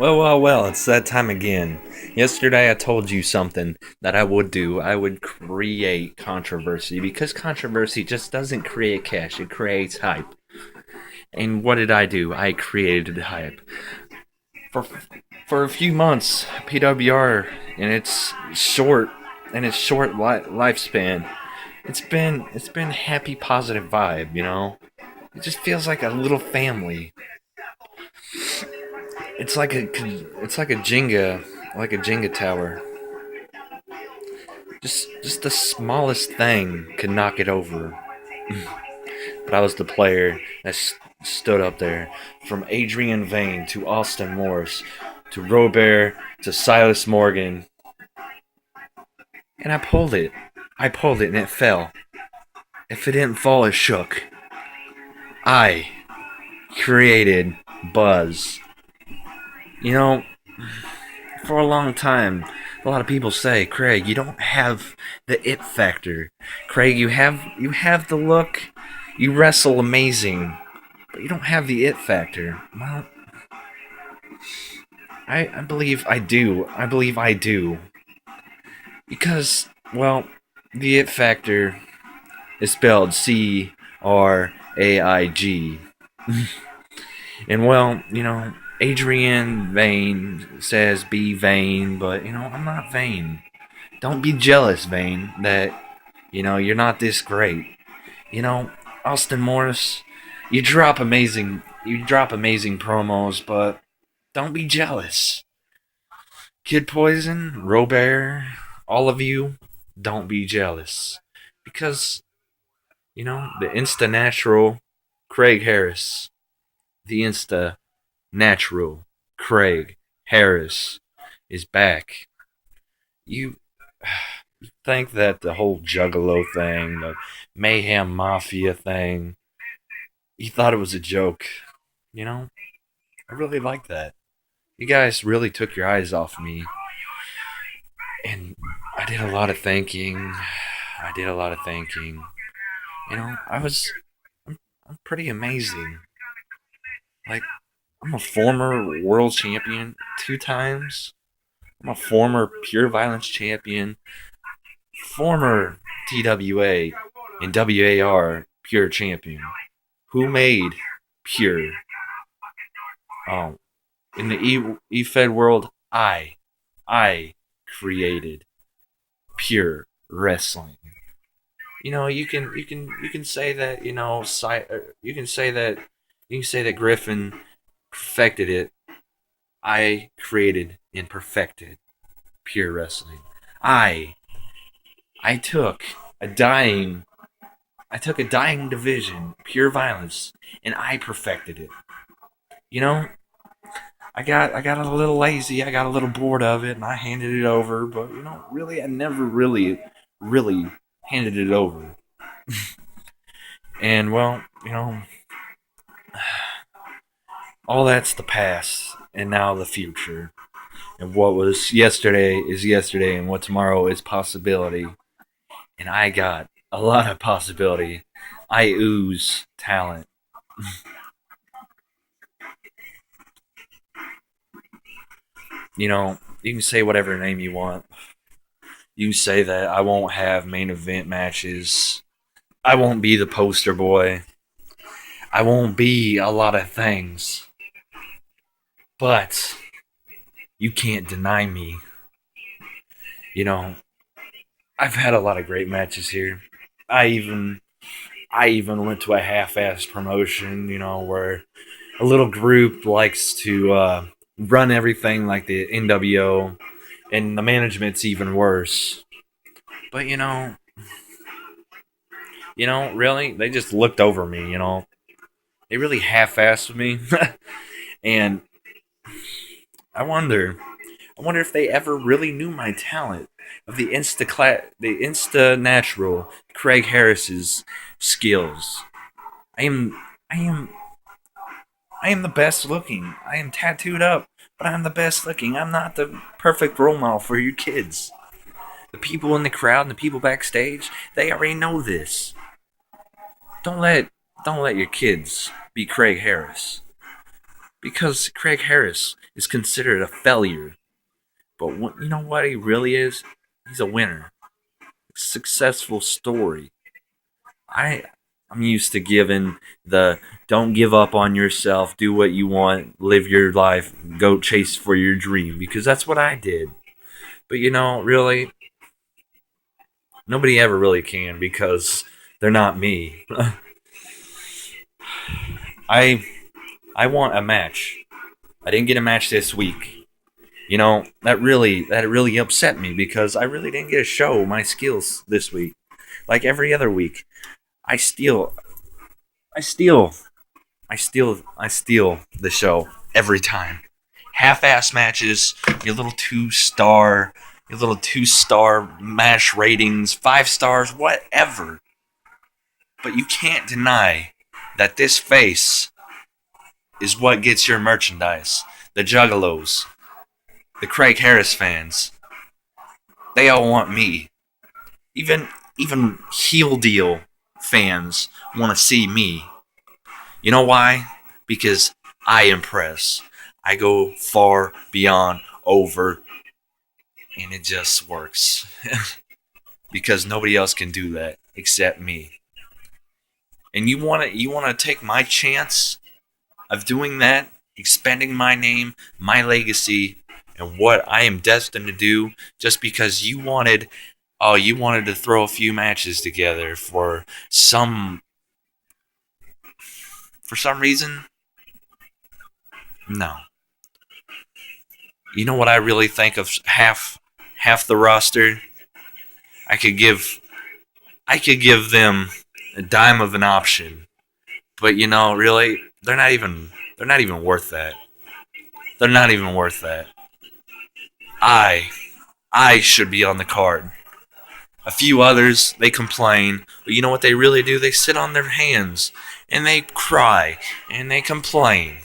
Well, it's that time again. Yesterday I told you something that I would do. I would create controversy because controversy just doesn't create cash, it creates hype. And what did I do? I created hype. For for a few months, PWR in its short lifespan, it's been happy positive vibe, you know? It just feels like a little family. It's like a Jenga tower. Just the smallest thing could knock it over. But I was the player that stood up there, from Adrian Vane to Austin Morris to Robert to Silas Morgan, and I pulled it. I pulled it and it fell. If it didn't fall, it shook. I created buzz. You know, for a long time, a lot of people say, Craig, you don't have the it factor. Craig, you have the look. You wrestle amazing, but you don't have the it factor. Well, I believe I do. I believe I do. Because, well, the it factor is spelled Craig. And, well, Adrian Vane says be vain, but, I'm not vain. Don't be jealous, Vane, that, you're not this great. You know, Austin Morris, you drop amazing promos, but don't be jealous. Kid Poison, Robert, all of you, don't be jealous. Because, the Insta Natural Craig Harris, the Insta Natural Craig Harris is back. You think that the whole Juggalo thing, the Mayhem Mafia thing, you thought it was a joke. You know, I really like that. You guys really took your eyes off me, and I did a lot of thinking. I did a lot of thinking. I'm pretty amazing. Like, I'm a former world champion 2 times. I'm a former pure violence champion, former TWA and WAR pure champion. Who made pure? Oh, in the E-Fed world, I created pure wrestling. You can say that you can say that Griffin perfected it. I created and perfected pure wrestling. I I took a dying I took a dying division, pure violence, and I perfected it. You know, I got a little lazy, I got a little bored of it, and I handed it over. But really, I never really handed it over. And well, all that's the past, and now the future. And what was yesterday is yesterday, and what tomorrow is possibility. And I got a lot of possibility. I ooze talent. You can say whatever name you want. You can say that I won't have main event matches. I won't be the poster boy. I won't be a lot of things. But you can't deny me. You know, I've had a lot of great matches here. I even I even went to a half-assed promotion, where a little group likes to run everything like the NWO, and the management's even worse. But really, they just looked over me. They really half-assed me, and I wonder if they ever really knew my talent of the Insta Natural Craig Harris's skills. I am I am I am the best looking. I am tattooed up, but I'm the best looking. I'm not the perfect role model for your kids. The people in the crowd and the people backstage, they already know this. Don't let don't let your kids be Craig Harris. because Craig Harris is considered a failure. But you know what he really is? He's a winner. Successful story. I I'm used to giving the don't give up on yourself, do what you want, live your life, go chase for your dream because that's what I did. But really nobody ever really can because they're not me. I I want a match. I didn't get a match this week. That really upset me because I really didn't get to show my skills this week. Like every other week, I steal, I steal, I steal the show every time. Half-ass matches, your little two-star match ratings, 5 stars, whatever. But you can't deny that this face is what gets your merchandise. The Juggalos, the Craig Harris fans, they all want me. Even heel deal fans want to see me. You know why? Because I impress. I go far beyond over, and it just works. Because nobody else can do that except me. And you wanna take my chance of doing that, expanding my name, my legacy, and what I am destined to do just because you wanted to throw a few matches together for some reason? No. You know what I really think of half the roster? I could give I could give them a dime of an option. But really, they're not even worth that. They're not even worth that. I I should be on the card. A few others, they complain, but you know what they really do? They sit on their hands and they cry and they complain.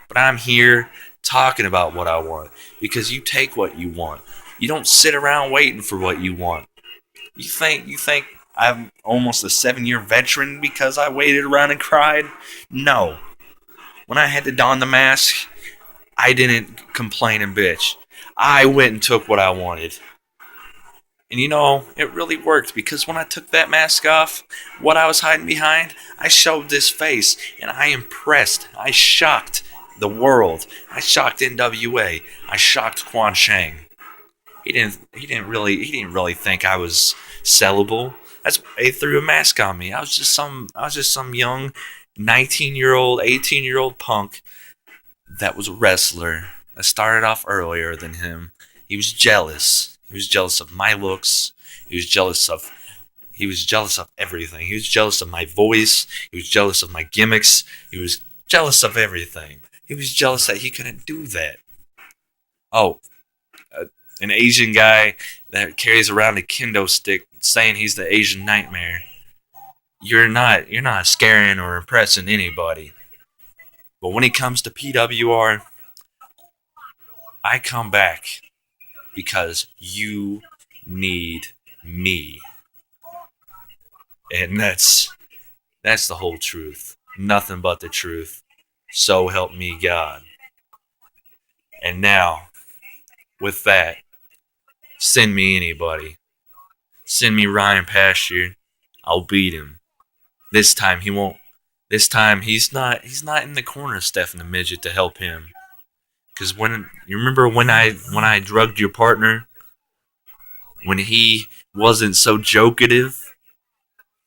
But I'm here talking about what I want because you take what you want. You don't sit around waiting for what you want. You think I'm almost a 7-year veteran because I waited around and cried? No. When I had to don the mask, I didn't complain and bitch. I went and took what I wanted. And it really worked because when I took that mask off, what I was hiding behind, I showed this face and I impressed. I shocked the world. I shocked NWA. I shocked Quan Shang. He didn't really think I was sellable. That's why he threw a mask on me. I was just some young 19-year-old, 18-year-old punk that was a wrestler that started off earlier than him. He was jealous. He was jealous of my looks. He was jealous of he was jealous of everything. He was jealous of my voice. He was jealous of my gimmicks. He was jealous of everything. He was jealous that he couldn't do that. Oh, an Asian guy that carries around a kendo stick saying he's the Asian nightmare. You're not scaring or impressing anybody. But when it comes to PWR, I come back because you need me. And that's the whole truth. Nothing but the truth. So help me God. And now, with that, send me anybody. Send me Ryan Pasture. I'll beat him. This time he won't. This time he's not in the corner of Stephen the Midget to help him. Cause when you remember when I drugged your partner, when he wasn't so jokative,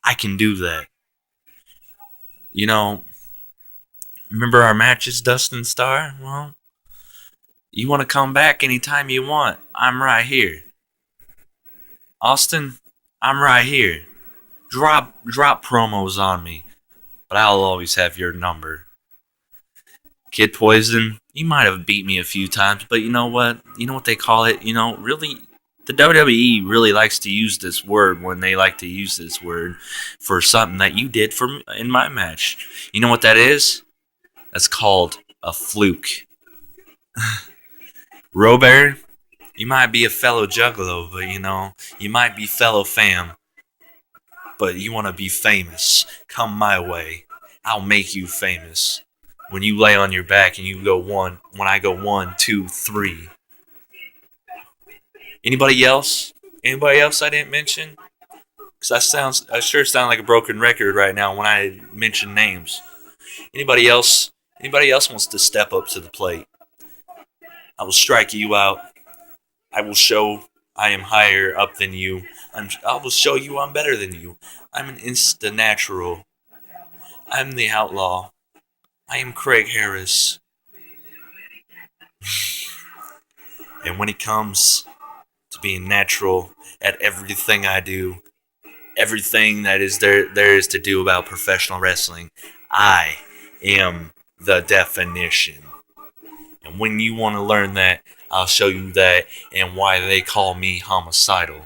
I can do that. You know, remember our matches, Dustin Starr? Well, you want to come back anytime you want. I'm right here. Austin, I'm right here. Drop promos on me, but I'll always have your number. Kid Poison, you might have beat me a few times, but you know what? You know what they call it? Really, the WWE really likes to use this word when they like to use this word for something that you did for in my match. You know what that is? That's called a fluke. Robert, you might be a fellow juggalo, but you might be fellow fam, but you want to be famous. Come my way. I'll make you famous. When you lay on your back and you go one, when I go 1, 2, 3. Anybody else? Anybody else I didn't mention? Because I sure sound like a broken record right now when I mention names. Anybody else? Anybody else wants to step up to the plate? I will strike you out. I will show I am higher up than you. I will show you I'm better than you. I'm an insta natural. I'm the outlaw. I am Craig Harris. And when it comes to being natural at everything I do, everything that is there is to do about professional wrestling, I am the definition. And when you want to learn that, I'll show you that and why they call me homicidal.